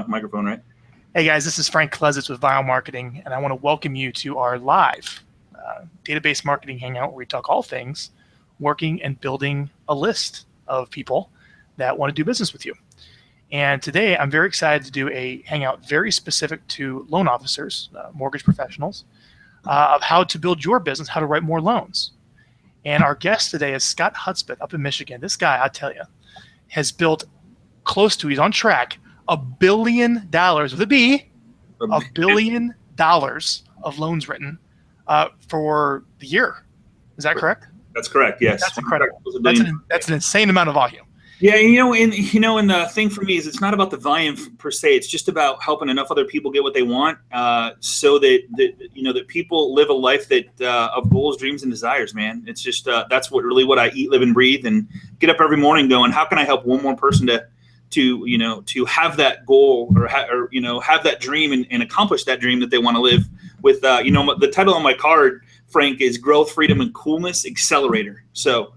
microphone, right? Hey guys, this is Frank Klesitz with Vyral Marketing, and I want to welcome you to our live database marketing hangout where we talk all things working and building a list of people that want to do business with you. And today I'm very excited to do a hangout very specific to loan officers, mortgage professionals, of how to build your business, how to write more loans. And our guest today is Scott Hudspeth up in Michigan. This guy, I tell you, has built close to, he's on track, $1 billion with a B, $1 billion of loans written for the year. Is that correct? That's correct. Yes. That's incredible. That's an insane amount of volume. Yeah, and the thing for me is it's not about the volume per se. It's just about helping enough other people get what they want, so that people live a life that of goals, dreams, and desires. Man, it's just that's what I eat, live, and breathe, and get up every morning going, how can I help one more person to have that goal or have that dream and accomplish that dream that they want to live with. The title on my card, Frank, is Growth, Freedom, and Coolness Accelerator. So.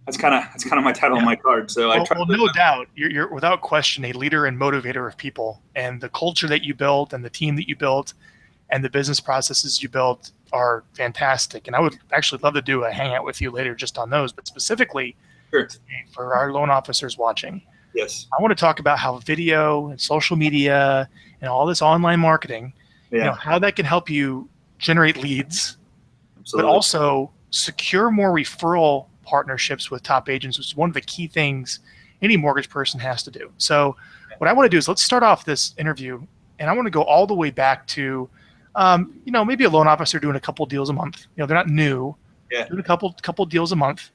That's kind of my title on my card. So no doubt, you're without question a leader and motivator of people, and the culture that you built, and the team that you built, and the business processes you built are fantastic. And I would actually love to do a hangout with you later just on those, but specifically today, for our loan officers watching. Yes, I want to talk about how video and social media and all this online marketing, how that can help you generate leads, but also secure more referral partnerships with top agents, which is one of the key things any mortgage person has to do. So what I want to do is let's start off this interview, and I want to go all the way back to, maybe a loan officer doing a couple deals a month. They're not new, doing a couple deals a month.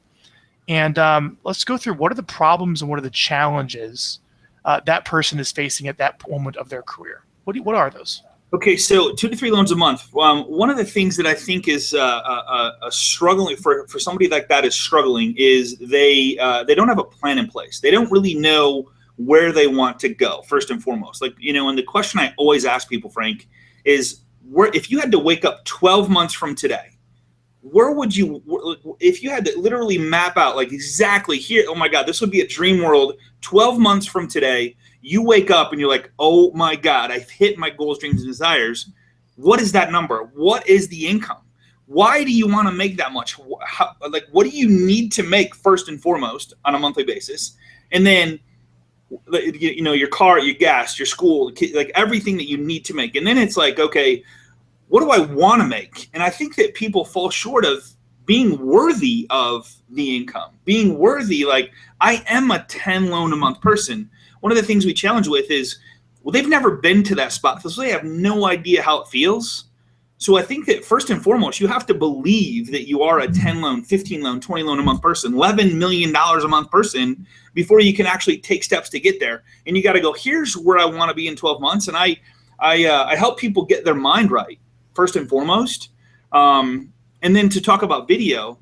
And let's go through what are the problems and what are the challenges that person is facing at that moment of their career. What are those? Okay, so 2 to 3 loans a month. One of the things that I think is struggling for somebody like that is struggling is they don't have a plan in place. They don't really know where they want to go, first and foremost. And the question I always ask people, Frank, is if you had to wake up 12 months from today, where would you, if you had to literally map out like exactly here, oh my God, this would be a dream world 12 months from today. You wake up and you're like, oh my God, I've hit my goals, dreams, and desires. What is that number? What is the income? Why do you want to make that much? What do you need to make first and foremost on a monthly basis? And then, your car, your gas, your school, like everything that you need to make. And then it's like, okay, what do I want to make? And I think that people fall short of being worthy of the income, being worthy. Like, I am a 10 loan a month person. One of the things we challenge with is, they've never been to that spot, so they have no idea how it feels. So I think that first and foremost, you have to believe that you are a 10 loan, 15 loan, 20 loan a month person, $11 million a month person before you can actually take steps to get there. And you got to go, here's where I want to be in 12 months. And I help people get their mind right, first and foremost. And then to talk about video,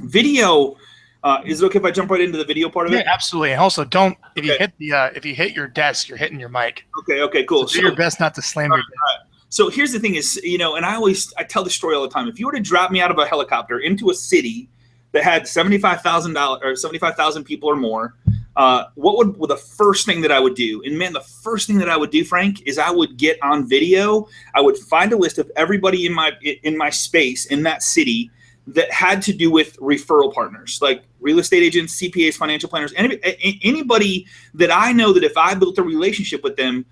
is it okay if I jump right into the video part of it? Yeah, absolutely. And also, if you hit your desk, you're hitting your mic. Okay, cool. So do your best not to slam your desk. So here's the thing is, and I tell this story all the time. If you were to drop me out of a helicopter into a city that had 75,000 people or more, what would the first thing that I would do? And man, the first thing that I would do, Frank, is I would get on video. I would find a list of everybody in my space in that city that had to do with referral partners, like real estate agents, CPAs, financial planners, anybody that I know that if I built a relationship with them,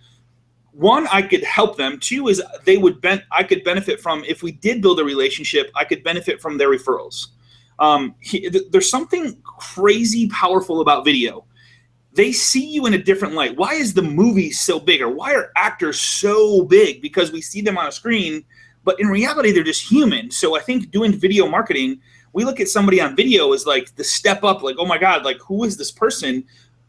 one, I could help them. Two is I could benefit from, if we did build a relationship, I could benefit from their referrals. There's something crazy powerful about video. They see you in a different light. Why is the movie so big, or why are actors so big? Because we see them on a screen, but in reality, they're just human. So I think doing video marketing, we look at somebody on video as like the step up, like, oh my God, like who is this person?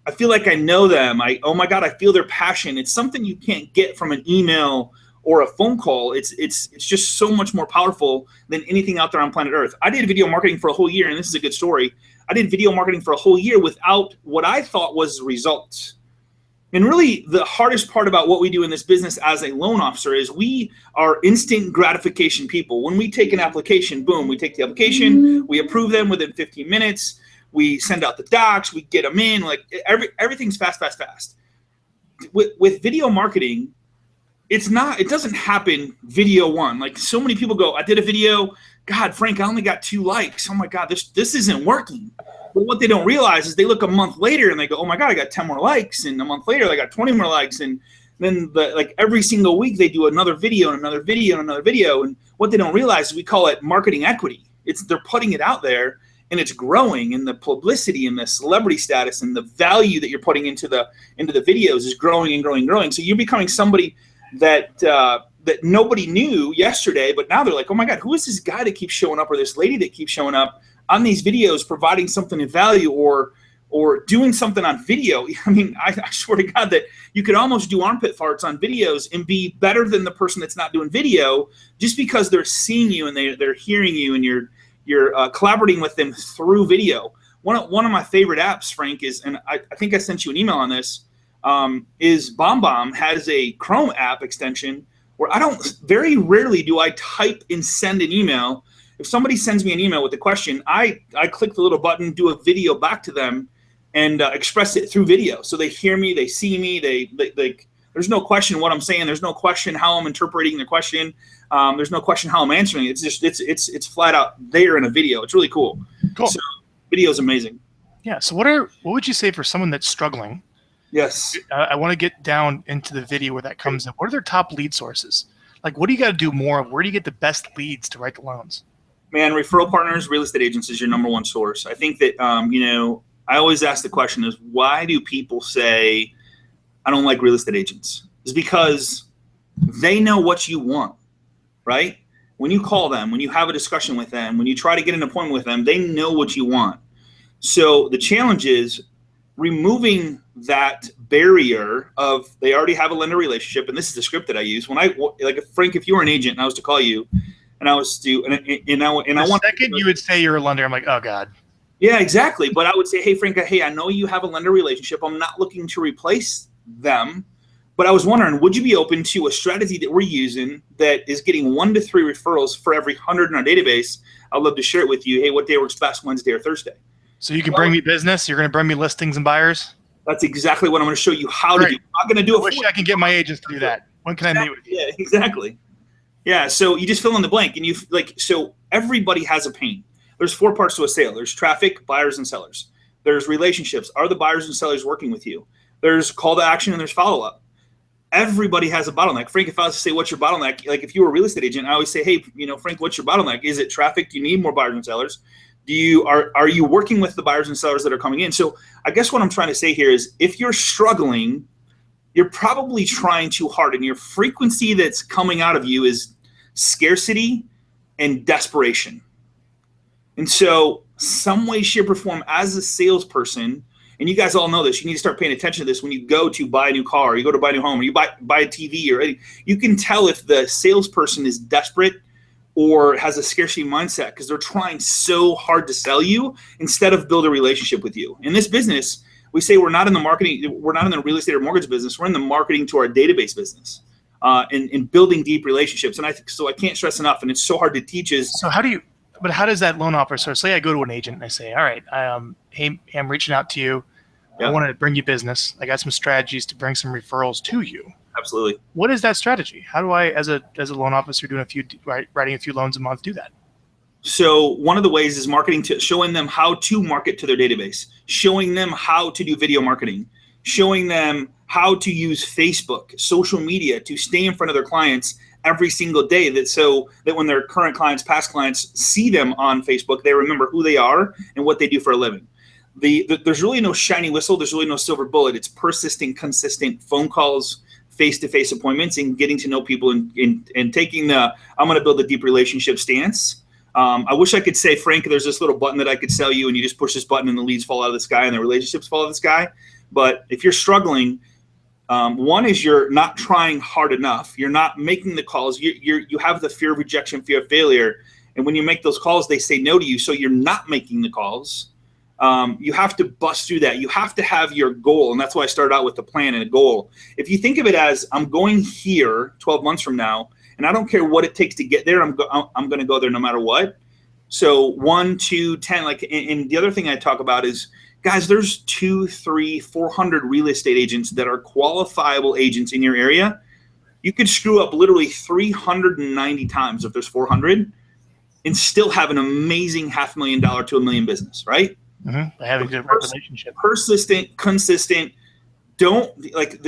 I feel like I know them. Oh my God, I feel their passion. It's something you can't get from an email or a phone call. It's just so much more powerful than anything out there on planet Earth. I did video marketing for a whole year, and this is a good story. I did video marketing for a whole year without what I thought was results. And really the hardest part about what we do in this business as a loan officer is we are instant gratification people. When we take an application, boom, we take the application, we approve them within 15 minutes, we send out the docs, we get them in, like everything's fast. with video marketing, it doesn't happen video one. Like so many people go, I did a video, God, Frank, I only got 2 likes. Oh my God, this isn't working. But what they don't realize is they look a month later and they go, oh my God, I got 10 more likes. And a month later, I got 20 more likes. And then like every single week they do another video and another video and another video. And what they don't realize is we call it marketing equity. They're putting it out there and it's growing, and the publicity and the celebrity status and the value that you're putting into the videos is growing and growing and growing. So you're becoming somebody that nobody knew yesterday, but now they're like, oh my God, who is this guy that keeps showing up, or this lady that keeps showing up on these videos, providing something of value or doing something on video? I mean, I swear to God that you could almost do armpit farts on videos and be better than the person that's not doing video, just because they're seeing you and they're hearing you and you're collaborating with them through video. One of my favorite apps, Frank, is, and I think I sent you an email on this, is BombBomb has a Chrome app extension where very rarely do I type and send an email. If somebody sends me an email with a question, I click the little button, do a video back to them, and express it through video. So they hear me, they see me, there's no question what I'm saying. There's no question how I'm interpreting the question. There's no question how I'm answering. It's just it's flat out there in a video. It's really cool. Cool. So video is amazing. Yeah. So what would you say for someone that's struggling? Yes. I want to get down into the video where that comes in. What are their top lead sources? Like, what do you got to do more of? Where do you get the best leads to write the loans? Man, referral partners, real estate agents is your number one source. I think that I always ask the question is, why do people say I don't like real estate agents? It's because they know what you want, right? When you call them, when you have a discussion with them, when you try to get an appointment with them, they know what you want. So the challenge is removing that barrier of they already have a lender relationship. And this is the script that I use. Frank, if you were an agent and I was to call you and I was to, you would say you're a lender, I'm like, oh God. Yeah, exactly. But I would say, hey, Frank, hey, I know you have a lender relationship. I'm not looking to replace them, but I was wondering, would you be open to a strategy that we're using that is getting 1 to 3 referrals for every 100 in our database? I'd love to share it with you. Hey, what day works best, Wednesday or Thursday? So you can bring me business. You're going to bring me listings and buyers. That's exactly what I'm going to show you how to do. I'm not going to do it. I wish I can get my agents to do that. When can I meet with you? Yeah, exactly. Yeah. So you just fill in the blank, and so everybody has a pain. There's 4 parts to a sale. There's traffic, buyers, and sellers. There's relationships. Are the buyers and sellers working with you? There's call to action, and there's follow-up. Everybody has a bottleneck. Frank, if I was to say, what's your bottleneck? Like if you were a real estate agent, I always say, hey, Frank, what's your bottleneck? Is it traffic? Do you need more buyers and sellers? Are you working with the buyers and sellers that are coming in? So I guess what I'm trying to say here is, if you're struggling, you're probably trying too hard, and your frequency that's coming out of you is scarcity and desperation. And so some way, shape, or form, as a salesperson, and you guys all know this, you need to start paying attention to this when you go to buy a new car, or you go to buy a new home, or you buy a TV, or anything. You can tell if the salesperson is desperate or has a scarcity mindset, because they're trying so hard to sell you instead of build a relationship with you. In this business, we say we're not in the marketing, we're not in the real estate or mortgage business, we're in the marketing to our database business, and building deep relationships. And I can't stress enough, and it's so hard to teach is. So how does that loan officer, say I go to an agent and I say, all right, hey, I'm reaching out to you. Yeah. I want to bring you business. I got some strategies to bring some referrals to you. Absolutely. What is that strategy? How do I, as a loan officer writing a few loans a month, do that? So one of the ways is showing them how to market to their database, showing them how to do video marketing, showing them how to use Facebook, social media to stay in front of their clients every single day, so that when their current clients, past clients see them on Facebook, they remember who they are and what they do for a living. There's really no shiny whistle. There's really no silver bullet. It's persistent, consistent phone calls, face-to-face appointments, and getting to know people and taking the I'm going to build a deep relationship stance. I wish I could say, Frank, there's this little button that I could sell you, and you just push this button and the leads fall out of the sky and the relationships fall out of the sky. But if you're struggling, one is you're not trying hard enough. You're not making the calls. You have the fear of rejection, fear of failure. And when you make those calls, they say no to you. So you're not making the calls. You have to bust through that. You have to have your goal. And that's why I started out with the plan and a goal. If you think of it as, I'm going here 12 months from now, and I don't care what it takes to get there, I'm going to go there no matter what. So 1, 2, 10, and the other thing I talk about is Guys, there's 200, 300, 400 real estate agents that are qualifiable agents in your area. You could screw up literally 390 times if there's 400 and still have an amazing $500,000 to $1 million business, right? Mm-hmm. Having a good relationship. Persistent, consistent. Don't, like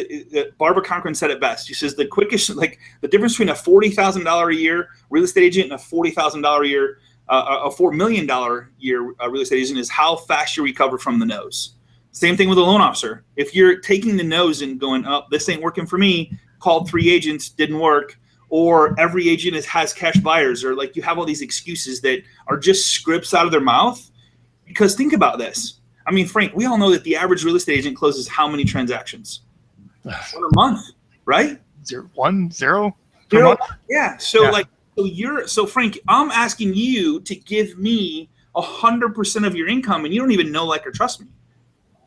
Barbara Cochran said it best. She says the quickest, like the difference between a $40,000 a year real estate agent and a $40,000 a year, a $4 million a year real estate agent is how fast you recover from the nose. Same thing with a loan officer. If you're taking the nose and going, oh, this ain't working for me, called 3 agents, didn't work, or every agent has cash buyers, or like you have all these excuses that are just scripts out of their mouth. Because think about this. I mean, Frank, we all know that the average real estate agent closes how many transactions? One a month, right? 0 per month? Yeah. So Frank, I'm asking you to give me 100% of your income, and you don't even know, like, or trust me,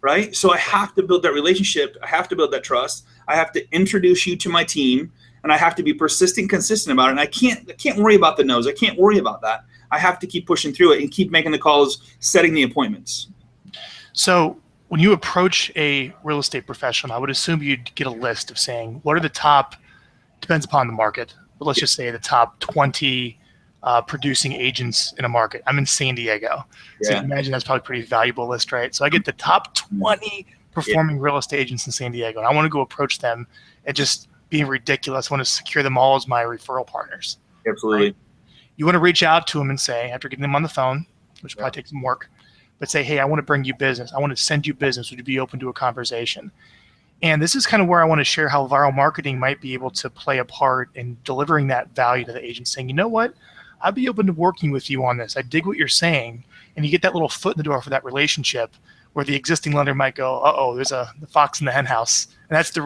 right? So I have to build that relationship. I have to build that trust. I have to introduce you to my team, and I have to be persistent, consistent about it. And I can't worry about the no's. I can't worry about that. I have to keep pushing through it and keep making the calls, setting the appointments. So when you approach a real estate professional, I would assume you'd get a list of saying, what are the top, depends upon the market, but let's just say the top 20 producing agents in a market. I'm in San Diego. So you can imagine that's probably a pretty valuable list, right? So I get the top 20 performing real estate agents in San Diego, and I want to go approach them and just being ridiculous. I want to secure them all as my referral partners. Absolutely. Right? You want to reach out to them and say, after getting them on the phone, which probably takes some work, but say, hey, I want to bring you business. I want to send you business. Would you be open to a conversation? And this is kind of where I want to share how viral marketing might be able to play a part in delivering that value to the agent, saying, you know what, I'd be open to working with you on this. I dig what you're saying. And you get that little foot in the door for that relationship where the existing lender might go, uh-oh, there's the fox in the hen house. And that's the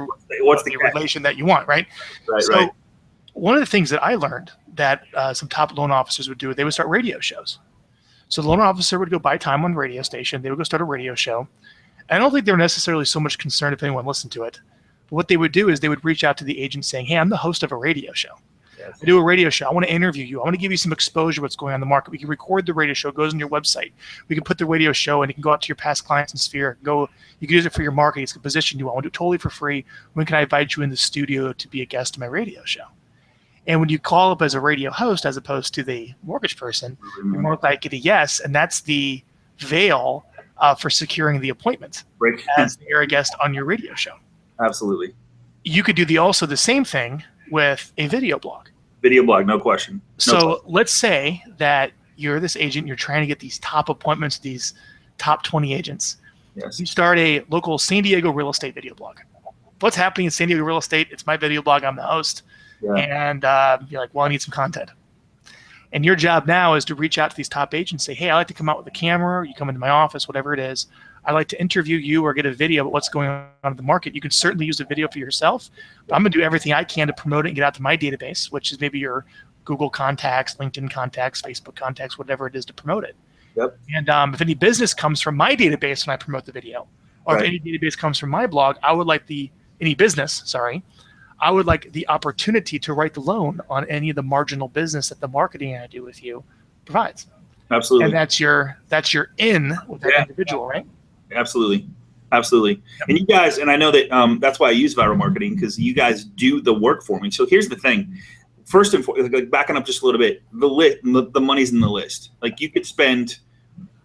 relation that you want, right? Right. One of the things that I learned that some top loan officers would do, they would start radio shows. So the loan officer would go buy time on the radio station. They would go start a radio show. And I don't think they were necessarily so much concerned if anyone listened to it. But what they would do is they would reach out to the agent saying, hey, I'm the host of a radio show. Yes. I do a radio show. I want to interview you. I want to give you some exposure to what's going on in the market. We can record the radio show. It goes on your website. We can put the radio show and it can go out to your past clients and sphere. You can use it for your marketing. It's a position you want. I want to do it totally for free. When can I invite you in the studio to be a guest on my radio show? And when you call up as a radio host as opposed to the mortgage person, you're more likely to get a yes, and that's the veil for securing the appointment as the air guest on your radio show. Absolutely. You could do also the same thing with a video blog. Video blog, no question. Let's say that you're this agent, you're trying to get these top appointments, these top 20 agents. Yes. You start a local San Diego real estate video blog. What's happening in San Diego real estate? It's my video blog. I'm the host. Yeah. And you're like, well, I need some content. And your job now is to reach out to these top agents and say, hey, I like to come out with a camera. You come into my office, whatever it is. I'd like to interview you or get a video about what's going on in the market. You can certainly use a video for yourself. But I'm going to do everything I can to promote it and get out to my database, which is maybe your Google contacts, LinkedIn contacts, Facebook contacts, whatever it is to promote it. Yep. And if any business comes from my database when I promote the video, or if any database comes from my blog, I would like I would like the opportunity to write the loan on any of the marginal business that the marketing I do with you provides. Absolutely. And that's your in with that individual, right? Absolutely. Yep. And you guys, and I know that that's why I use viral marketing, because you guys do the work for me. So here's the thing. First and foremost, like backing up just a little bit, the money's in the list. Like you could spend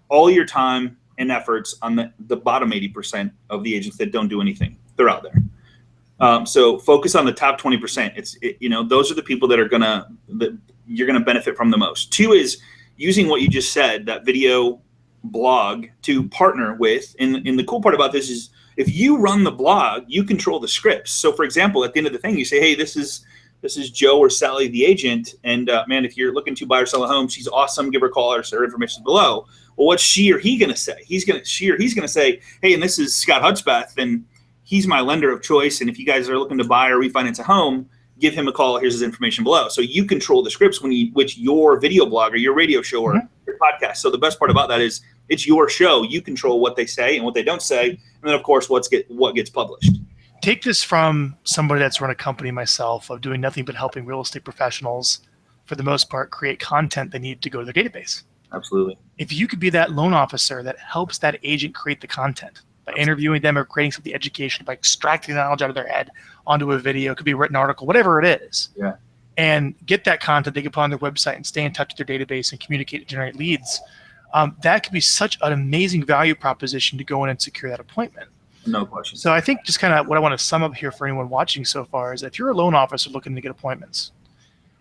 all your time and efforts on the bottom 80% of the agents that don't do anything. They're out there. So focus on the top 20%. Those are the people that you're gonna benefit from the most. 2 is using what you just said, that video blog, to partner with. And the cool part about this is if you run the blog, you control the scripts. So for example, at the end of the thing, you say, hey, this is Joe or Sally, the agent, and man, if you're looking to buy or sell a home, she's awesome. Give her a call. Her information is below. Well, what's she or he gonna say? He's gonna say, hey, and this is Scott Hudspeth, and he's my lender of choice. And if you guys are looking to buy or refinance a home, give him a call. Here's his information below. So you control the scripts which your video blog or your radio show or your podcast. So the best part about that is it's your show. You control what they say and what they don't say. And then, of course, what gets published. Take this from somebody that's run a company myself of doing nothing but helping real estate professionals, for the most part, create content they need to go to their database. Absolutely. If you could be that loan officer that helps that agent create the content by interviewing them or creating some of the education, by extracting the knowledge out of their head onto a video, it could be a written article, whatever it is. Yeah. And get that content, they can put on their website and stay in touch with their database and communicate and generate leads. That could be such an amazing value proposition to go in and secure that appointment. No question. So I think just kind of what I want to sum up here for anyone watching so far is that if you're a loan officer looking to get appointments,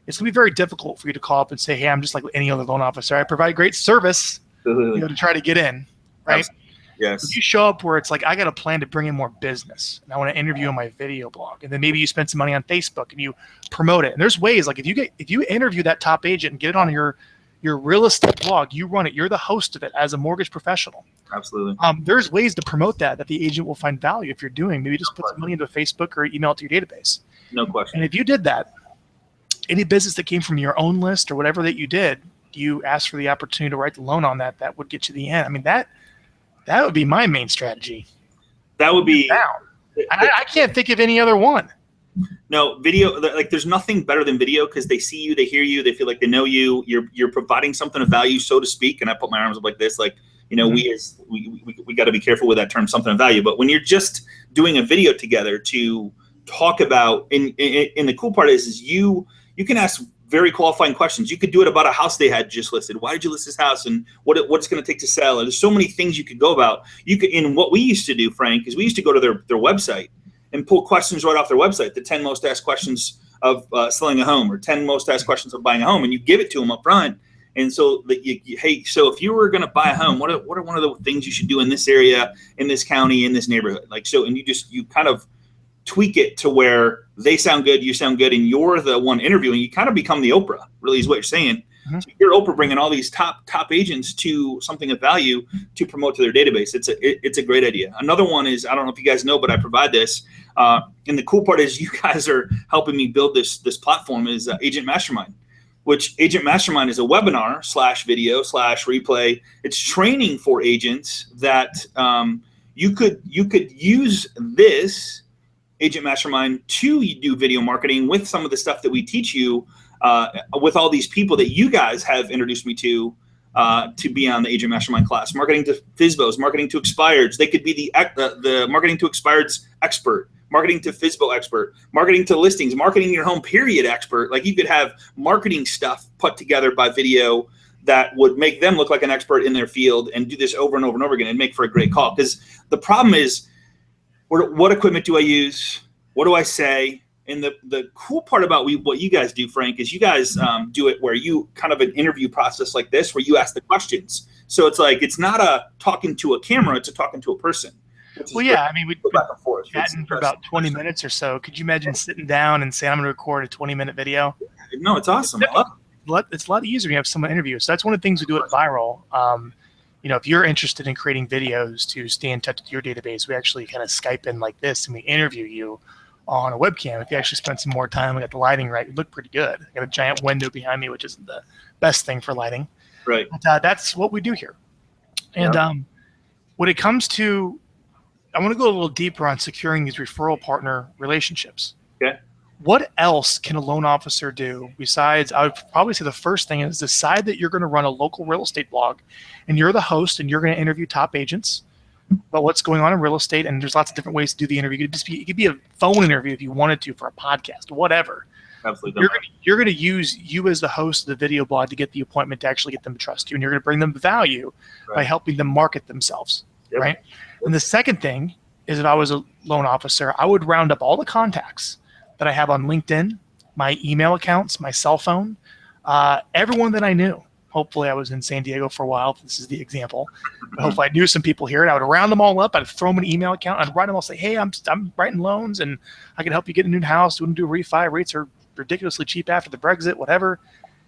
it's going to be very difficult for you to call up and say, hey, I'm just like any other loan officer. I provide great service to try to get in, right? Absolutely. Yes. If you show up where it's like, I got a plan to bring in more business and I want to interview on my video blog, and then maybe you spend some money on Facebook and you promote it. And there's ways, like if you interview that top agent and get it on your real estate blog, you run it, you're the host of it as a mortgage professional. Absolutely. There's ways to promote that the agent will find value if you're doing. Maybe just put some money into Facebook or email it to your database. No question. And if you did that, any business that came from your own list or whatever that you did, you asked for the opportunity to write the loan on that would get you the end. I mean, that would be my main strategy. That would be. I can't think of any other one. No, video, like there's nothing better than video because they see you, they hear you, they feel like they know you. You're providing something of value, so to speak. And I put my arms up like this, like, you know, we got to be careful with that term, something of value. But when you're just doing a video together to talk about, and the cool part is you can ask very qualifying questions. You could do it about a house they had just listed. Why did you list this house, and what it's going to take to sell? And there's so many things you could go about. You could, in what we used to do, Frank, is we used to go to their website and pull questions right off their website, the 10 most asked questions of selling a home or 10 most asked questions of buying a home, and you give it to them up front. And so, hey, so if you were going to buy a home, what are one of the things you should do in this area, in this county, in this neighborhood? Like, so, and you kind of tweak it to where they sound good, you sound good, and you're the one interviewing. You kind of become the Oprah, really, is what you're saying. Mm-hmm. So you're Oprah bringing all these top agents to something of value to promote to their database. It's a great idea. Another one is, I don't know if you guys know, but I provide this. And the cool part is you guys are helping me build this platform is Agent Mastermind, which Agent Mastermind is a webinar / video / replay. It's training for agents that you could use this Agent Mastermind to do video marketing with some of the stuff that we teach you with all these people that you guys have introduced me to be on the Agent Mastermind class. Marketing to FSBOs, marketing to expireds. They could be the marketing to expireds expert, marketing to FSBO expert, marketing to listings, marketing your home period expert. Like you could have marketing stuff put together by video that would make them look like an expert in their field and do this over and over and over again and make for a great call. Because the problem is, what equipment do I use? What do I say? And the cool part about what you guys do, Frank, is you guys do it where you kind of an interview process like this, where you ask the questions. So it's like, it's not a talking to a camera, it's a talking to a person. Well, yeah, I mean, we'd back and forth chatting for about 20 minutes or so. Could you imagine sitting down and saying, I'm going to record a 20-minute video? No, it's awesome. It's a lot easier when you have someone interview. So that's one of the things we do at Vyral. You know, if you're interested in creating videos to stay in touch with your database, we actually kind of Skype in like this and we interview you on a webcam. If you actually spend some more time, we got the lighting right, you look pretty good. I got a giant window behind me, which isn't the best thing for lighting. Right. But that's what we do here. And when it comes to, I want to go a little deeper on securing these referral partner relationships. Okay. What else can a loan officer do besides, I would probably say the first thing is decide that you're going to run a local real estate blog and you're the host and you're going to interview top agents about what's going on in real estate. And there's lots of different ways to do the interview. It could be a phone interview if you wanted to for a podcast, whatever. Absolutely. You're going to use you as the host of the video blog to get the appointment to actually get them to trust you. And you're going to bring them value by helping them market themselves. Yep. Right. Yep. And the second thing is, if I was a loan officer, I would round up all the contacts that I have on LinkedIn, my email accounts, my cell phone, everyone that I knew. Hopefully I was in San Diego for a while. This is the example. But hopefully I knew some people here, and I would round them all up. I'd throw them an email account. I'd write them all, say, hey, I'm writing loans, and I can help you get a new house. We want to do a refi. Rates are ridiculously cheap after the Brexit, whatever.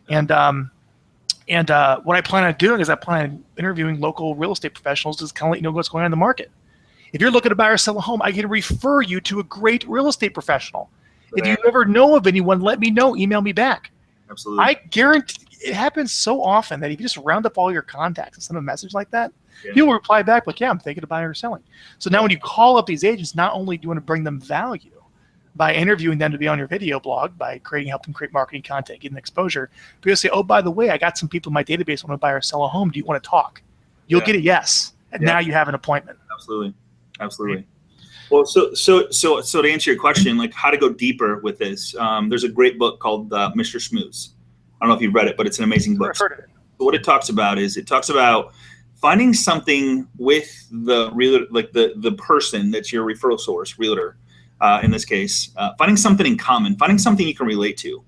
And what I plan on doing is I plan on interviewing local real estate professionals to kind of let you know what's going on in the market. If you're looking to buy or sell a home, I can refer you to a great real estate professional. If you ever know of anyone, let me know. Email me back. Absolutely. I guarantee it happens so often that if you just round up all your contacts and send a message like that, people reply back like, yeah, I'm thinking of buying or selling. So now when you call up these agents, not only do you want to bring them value, by interviewing them to be on your video blog, by helping create marketing content, getting exposure. People say, oh, by the way, I got some people in my database want to buy or sell a home. Do you want to talk? You'll get a yes. And now you have an appointment. Absolutely. Absolutely. Well, so to answer your question, like how to go deeper with this, there's a great book called Mr. Smooths. I don't know if you've read it, but it's an amazing book. I've heard of it. So what it talks about is finding something with the realtor, like the person that's your referral source, realtor, in this case, finding something in common, finding something you can relate to.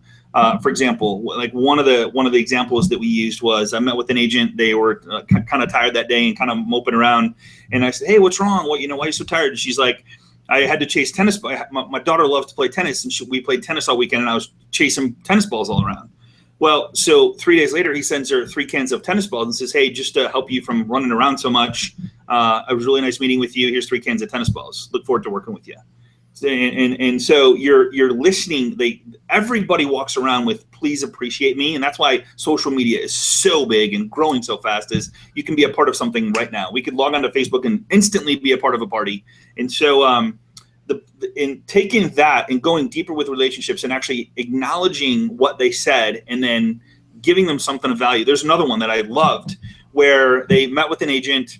For example, like one of the examples that we used was I met with an agent. They were kind of tired that day and kind of moping around. And I said, hey, what's wrong? Why are you so tired? And she's like, I had to chase tennis. My daughter loves to play tennis, and we played tennis all weekend, and I was chasing tennis balls all around. Well, so 3 days later, he sends her 3 cans of tennis balls and says, hey, just to help you from running around so much, it was really nice meeting with you. Here's 3 cans of tennis balls. Look forward to working with you. And so you're listening. Everybody walks around with please appreciate me, and that's why social media is so big and growing so fast. Is you can be a part of something right now. We could log onto Facebook and instantly be a part of a party. And so in taking that and going deeper with relationships and actually acknowledging what they said and then giving them something of value. There's another one that I loved where they met with an agent.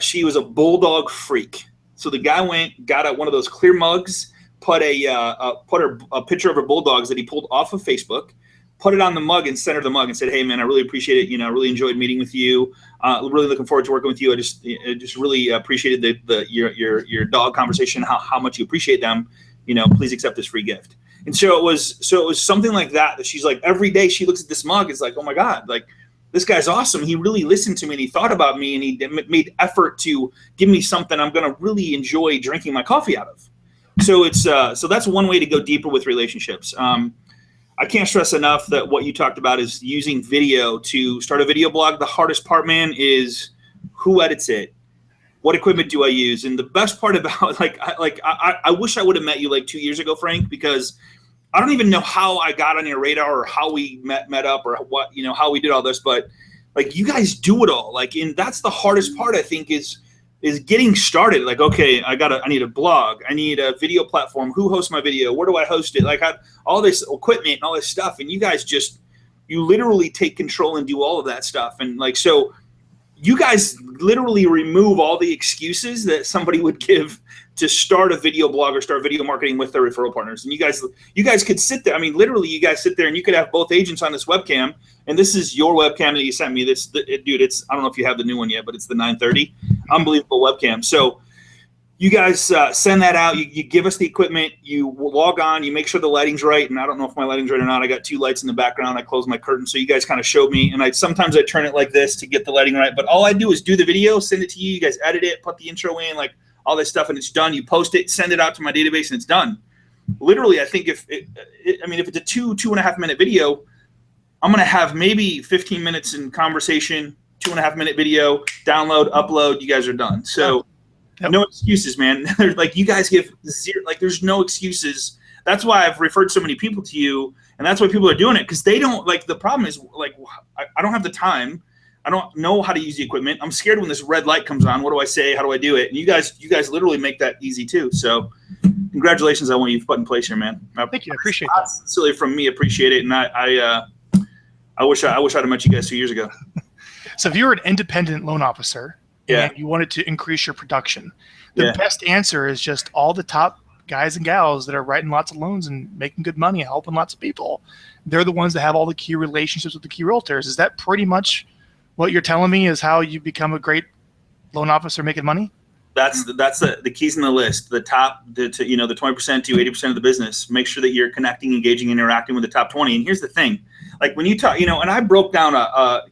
She was a bulldog freak. So the guy got out one of those clear mugs, put a picture of her bulldogs that he pulled off of Facebook, put it on the mug and sent her the mug and said, hey man, I really appreciate it. I really enjoyed meeting with you. Really looking forward to working with you. I just really appreciated your dog conversation, how much you appreciate them. Please accept this free gift. And so it was something like that she's like, every day she looks at this mug, it's like, oh my God, like this guy's awesome. He really listened to me and he thought about me and he made effort to give me something I'm going to really enjoy drinking my coffee out of. So so that's one way to go deeper with relationships. I can't stress enough that what you talked about is using video to start a video blog. The hardest part, man, is who edits it? What equipment do I use? And the best part about I wish I would have met you like 2 years ago, Frank, because I don't even know how I got on your radar or how we met up or what, how we did all this, but like you guys do it all. Like, and that's the hardest part, I think, is getting started. Like, okay, I need a blog. I need a video platform. Who hosts my video? Where do I host it? Like all this equipment and all this stuff. And you guys you literally take control and do all of that stuff. And like, so you guys literally remove all the excuses that somebody would give to start a video blog or start video marketing with their referral partners. And you guys could sit there. I mean, literally you guys sit there and you could have both agents on this webcam. And this is your webcam that you sent me. Dude, I don't know if you have the new one yet, but it's the 930. Unbelievable webcam. So you guys send that out. You give us the equipment. You log on. You make sure the lighting's right. And I don't know if my lighting's right or not. I got 2 lights in the background. I close my curtain. So you guys kind of showed me. And sometimes I turn it like this to get the lighting right. But all I do is do the video, send it to you. You guys edit it, put the intro in, like all this stuff, and it's done. You post it, send it out to my database, and it's done. Literally, I think if it's a 2.5 minute video, I'm going to have maybe 15 minutes in conversation, 2.5 minute video, download, upload. You guys are done. So no excuses, man. Like you guys give zero, like there's no excuses. That's why I've referred so many people to you. And that's why people are doing it. Cause they don't the problem is like, I don't have the time. I don't know how to use the equipment. I'm scared when this red light comes on. What do I say? How do I do it? And you guys literally make that easy too. So congratulations on what you've put in place here, man. Thank you. I appreciate that. Silly from me, appreciate it. And I wish I'd have met you guys 2 years ago. So if you're an independent loan officer and you wanted to increase your production, the best answer is just all the top guys and gals that are writing lots of loans and making good money and helping lots of people. They're the ones that have all the key relationships with the key realtors. Is that pretty much what you're telling me is how you become a great loan officer making money? That's the keys in the list. The top, the 20% to 80% of the business. Make sure that you're connecting, engaging, interacting with the top 20. And here's the thing, like when you talk, and I broke down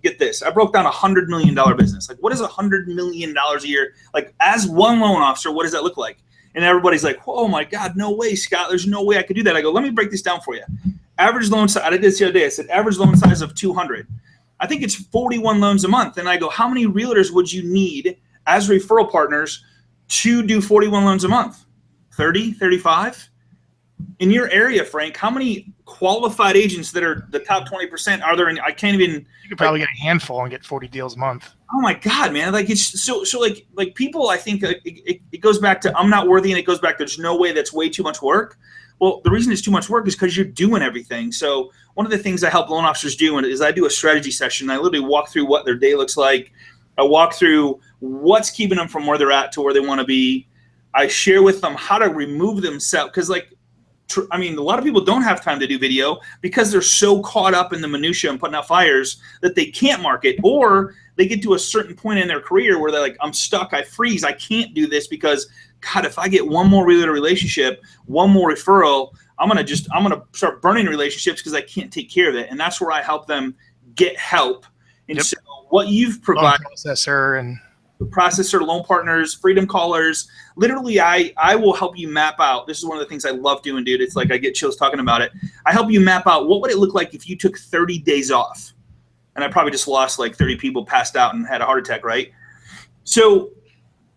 get this, I broke down $100 million business. Like what is $100 million a year? Like as one loan officer, what does that look like? And everybody's like, oh my God, no way, Scott. There's no way I could do that. I go, let me break this down for you. Average loan size, I did this the other day. I said average loan size of 200. I think it's 41 loans a month. And I go, how many realtors would you need as referral partners to do 41 loans a month? 30, 35? In your area, Frank, how many qualified agents that are the top 20% are there? I can't even. You could probably get a handful and get 40 deals a month. Oh my God, man! Like it's so like people. I think it goes back to I'm not worthy, and it goes back to there's no way, that's way too much work. Well, the reason it's too much work is because you're doing everything. So one of the things I help loan officers do is I do a strategy session. I literally walk through what their day looks like. I walk through what's keeping them from where they're at to where they want to be. I share with them how to remove themselves. Because a lot of people don't have time to do video because they're so caught up in the minutia and putting out fires that they can't market, or they get to a certain point in their career where they're like, I'm stuck, I freeze, I can't do this because, God, if I get one more realtor relationship, one more referral, I'm gonna start burning relationships because I can't take care of it. And that's where I help them get help. And so what you've provided, processor, loan partners, freedom callers, literally I will help you map out. This is one of the things I love doing, dude. It's like I get chills talking about it. I help you map out what would it look like if you took 30 days off. And I probably just lost like 30 people, passed out and had a heart attack, right? So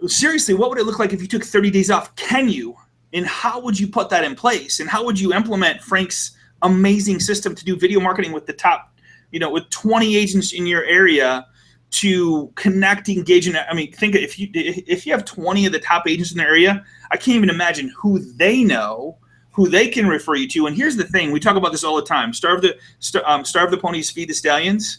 seriously, what would it look like if you took 30 days off? Can you? And how would you put that in place? And how would you implement Frank's amazing system to do video marketing with the top, with 20 agents in your area to connect, engage in? I mean, think if you have 20 of the top agents in the area, I can't even imagine who they know, who they can refer you to. And here's the thing: we talk about this all the time. Starve the ponies, feed the stallions.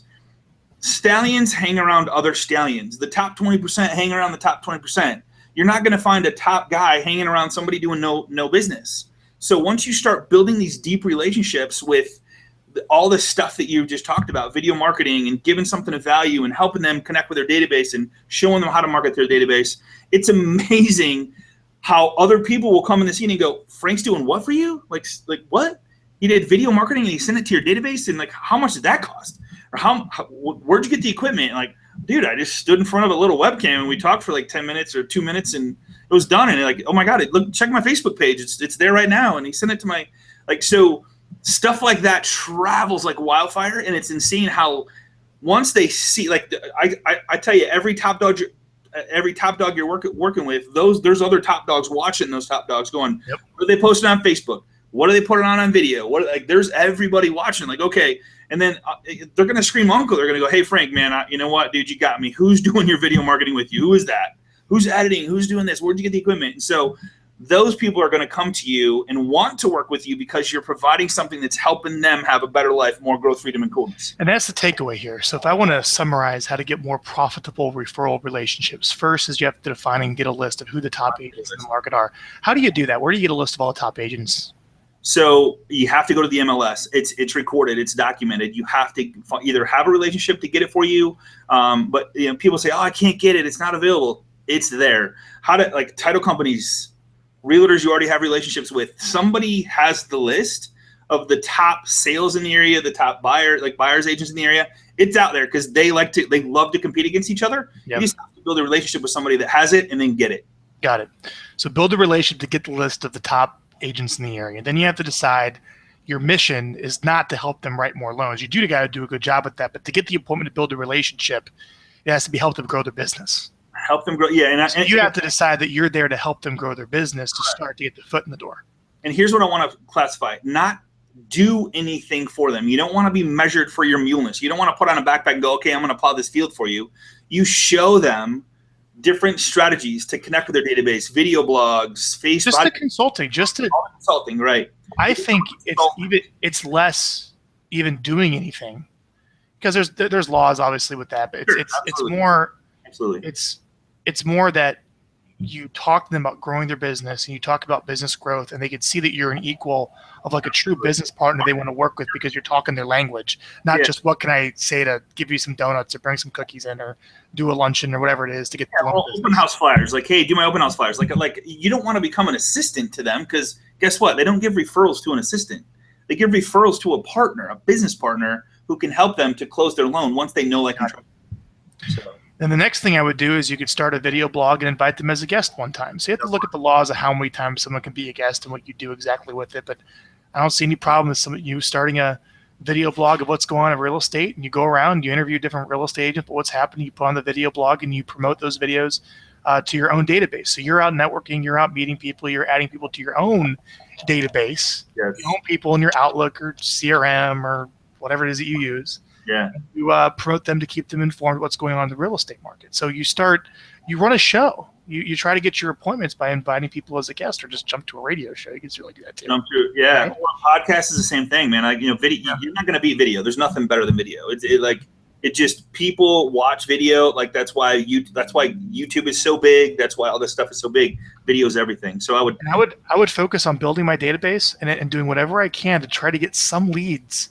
Stallions hang around other stallions. The top 20% hang around the top 20%. You're not going to find a top guy hanging around somebody doing no business. So once you start building these deep relationships with all the stuff that you just talked about, video marketing and giving something of value and helping them connect with their database and showing them how to market their database, it's amazing how other people will come in the scene and go, Frank's doing what for you? Like what? He did video marketing and he sent it to your database, and like, how much did that cost? Or where'd you get the equipment? And like, dude, I just stood in front of a little webcam and we talked for like 10 minutes or 2 minutes and it was done. And like, oh my God, look, check my Facebook page. It's there right now. And he sent it to my, so stuff like that travels like wildfire. And it's insane how once they see, like, I tell you, every top dog you're working with, there's other top dogs watching those top dogs going, yep. What are they posting on Facebook? What are they putting on video? There's everybody watching, like, okay. And then they're going to scream uncle. They're going to go, hey, Frank, man, you know what, dude, you got me. Who's doing your video marketing with you? Who is that? Who's editing? Who's doing this? Where'd you get the equipment? And so those people are going to come to you and want to work with you because you're providing something that's helping them have a better life, more growth, freedom, and coolness. And that's the takeaway here. So if I want to summarize how to get more profitable referral relationships, first is you have to define and get a list of who the top agents in the market are. How do you do that? Where do you get a list of all the top agents? So you have to go to the MLS. It's recorded. It's documented. You have to either have a relationship to get it for you. But people say, oh, I can't get it. It's not available. It's there. Title companies, realtors you already have relationships with. Somebody has the list of the top sales in the area, the top buyers agents in the area. It's out there because they love to compete against each other. Yep. You just have to build a relationship with somebody that has it and then get it. Got it. So build a relationship to get the list of the top agents in the area. Then you have to decide your mission is not to help them write more loans. You got to do a good job with that, but to get the appointment to build a relationship, it has to be help them grow their business. Help them grow, yeah. And you have to decide that you're there to help them grow their business to start to get the foot in the door. And here's what I want to classify: not do anything for them. You don't want to be measured for your muleness. You don't want to put on a backpack and go, okay, I'm going to plow this field for you. You show them different strategies to connect with their database, video blogs, Facebook. Just the consulting, consulting, right? I think it's less even doing anything because there's laws obviously with that, but it's more absolutely it's more that you talk to them about growing their business and you talk about business growth, and they can see that you're an equal of like a true business partner they want to work with because you're talking their language, not just what can I say to give you some donuts or bring some cookies in or do a luncheon or whatever it is to get the open house flyers. Like, hey, do my open house flyers. Like you don't want to become an assistant to them because guess what? They don't give referrals to an assistant. They give referrals to a partner, a business partner who can help them to close their loan once they know, like, control. So. Then the next thing I would do is you could start a video blog and invite them as a guest one time. So you have to look at the laws of how many times someone can be a guest and what you do exactly with it. But I don't see any problem with you starting a video blog of what's going on in real estate, and you go around, you interview different real estate agents, but what's happening, you put on the video blog and you promote those videos to your own database. So you're out networking, you're out meeting people, you're adding people to your own database, your own people in your Outlook or CRM or whatever it is that you use. Yeah. You promote them to keep them informed of what's going on in the real estate market. So you run a show. You try to get your appointments by inviting people as a guest, or just jump to a radio show. You can certainly do that too. Jump to, yeah. Right? Well, podcast is the same thing, man. Video. You're not going to beat video. There's nothing better than video. It just, people watch video. Like that's why YouTube is so big. That's why all this stuff is so big. Video is everything. So I would focus on building my database and doing whatever I can to try to get some leads,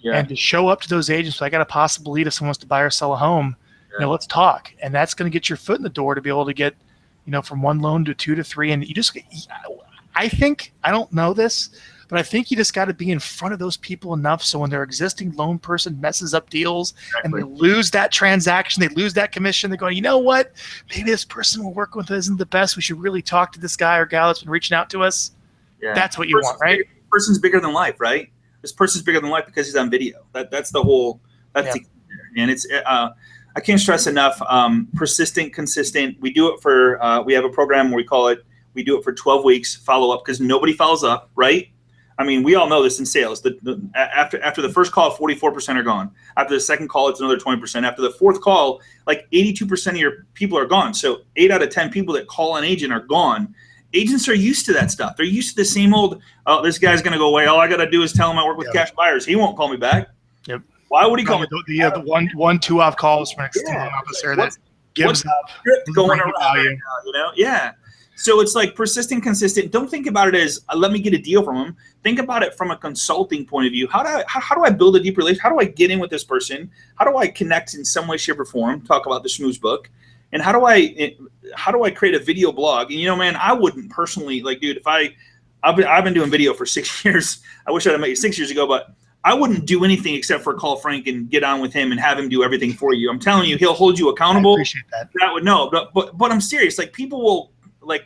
and to show up to those agents. So I got a possible lead if someone wants to buy or sell a home. Yeah. Let's talk. And that's going to get your foot in the door to be able to get, from 1 loan to 2 to 3. And I think, I don't know this, but I think you just got to be in front of those people enough so when their existing loan person messes up deals and they lose that transaction, they lose that commission, they're going, you know what? Maybe this person we're working with isn't the best. We should really talk to this guy or gal that's been reaching out to us. Yeah. That's what you want, right? This person's bigger than life, right? This person's bigger than life because he's on video. That's the whole, and it's, I can't stress enough, persistent, consistent. We do it for, we have a program where we do it for 12 weeks, follow up, because nobody follows up, right? I mean, we all know this in sales. After the first call, 44% are gone. After the second call, it's another 20%. After the fourth call, like 82% of your people are gone. So 8 out of 10 people that call an agent are gone. Agents are used to that stuff. They're used to the same old, oh, this guy's going to go away. All I got to do is tell him I work with cash buyers. He won't call me back. Yep. Why would he call me? The one, 2 off calls from an extended officer that gives up. Going around, Yeah. So it's like persistent, consistent. Don't think about it as let me get a deal from him. Think about it from a consulting point of view. How do I build a deep relationship? How do I get in with this person? How do I connect in some way, shape, or form? Talk about the Schmooze book. And how do I create a video blog? And man, I wouldn't personally dude. If I've been doing video for 6 years. I wish I'd have made it 6 years ago, but I wouldn't do anything except for call Frank and get on with him and have him do everything for you. I'm telling you, he'll hold you accountable. I appreciate that. That would know, but I'm serious. People will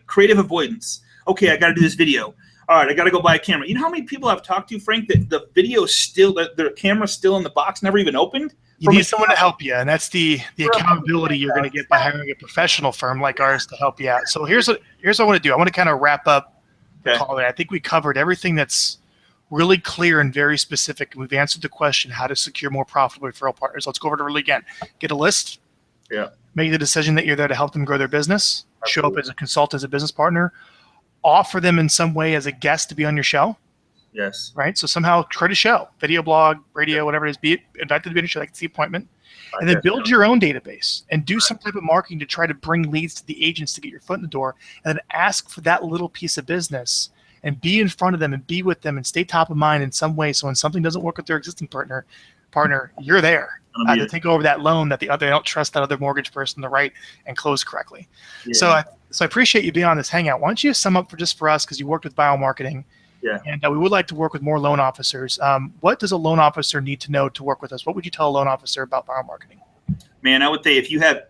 creative avoidance. Okay, I got to do this video. All right, I got to go buy a camera. You know how many people I've talked to, Frank, that the video still, that their camera's still in the box, never even opened? You need someone to help you, and that's the accountability you're going to get by hiring a professional firm like ours to help you out. So here's what I want to do. I want to kind of wrap up the call. I think we covered everything that's really clear and very specific. We've answered the question, how to secure more profitable referral partners. Let's go over to really again. Get a list. Yeah. Make the decision that you're there to help them grow their business. Absolutely. Show up as a consultant, as a business partner. Offer them in some way as a guest to be on your show. Yes. Right? So somehow create a show, video, blog, radio, whatever it is. Be invited to be on your show, like the appointment. And then build your own database and do some type of marketing to try to bring leads to the agents to get your foot in the door. And then ask for that little piece of business and be in front of them and be with them and stay top of mind in some way. So when something doesn't work with their existing partner, you're there to take over that loan that they don't trust that other mortgage person to write and close correctly. Yeah. So I appreciate you being on this hangout. Why don't you sum up for us, because you worked with Vyral Marketing. Yeah. And we would like to work with more loan officers. What does a loan officer need to know to work with us? What would you tell a loan officer about Vyral Marketing? Man, I would say if you have,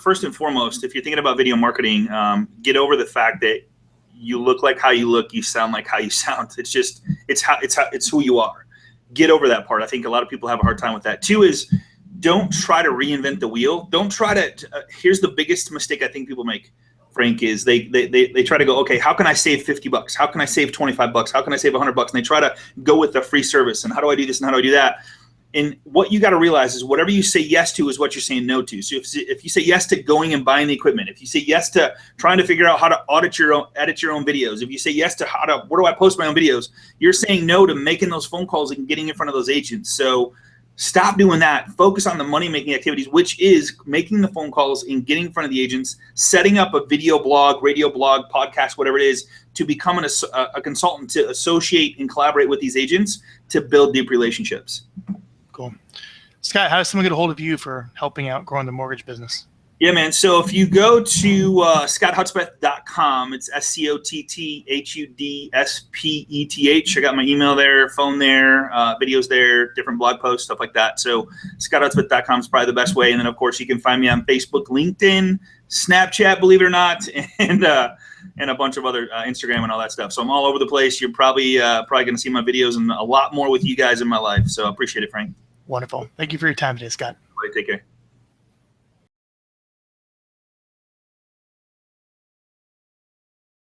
first and foremost, if you're thinking about video marketing, get over the fact that you look like how you look, you sound like how you sound. It's who you are. Get over that part. I think a lot of people have a hard time with that. 2 is don't try to reinvent the wheel. Don't try to. Here's the biggest mistake I think people make, Frank, is they try to go, okay, how can I save $50? How can I save $25? How can I save $100? And they try to go with the free service. And how do I do this? And how do I do that? And what you got to realize is whatever you say yes to is what you're saying no to. So if you say yes to going and buying the equipment, if you say yes to trying to figure out how to edit your own videos, if you say yes to where do I post my own videos, you're saying no to making those phone calls and getting in front of those agents. So stop doing that. Focus on the money-making activities, which is making the phone calls and getting in front of the agents, setting up a video blog, radio blog, podcast, whatever it is, to become a consultant to associate and collaborate with these agents to build deep relationships. Cool. Scott, how does someone get a hold of you for helping out growing the mortgage business? Yeah, man. So if you go to scotthudspeth.com, it's SCOTTHUDSPETH. I got my email there, phone there, videos there, different blog posts, stuff like that. So scotthudspeth.com is probably the best way. And then, of course, you can find me on Facebook, LinkedIn, Snapchat, believe it or not, and a bunch of other Instagram and all that stuff. So I'm all over the place. You're probably going to see my videos and a lot more with you guys in my life. So I appreciate it, Frank. Wonderful. Thank you for your time today, Scott. Take care.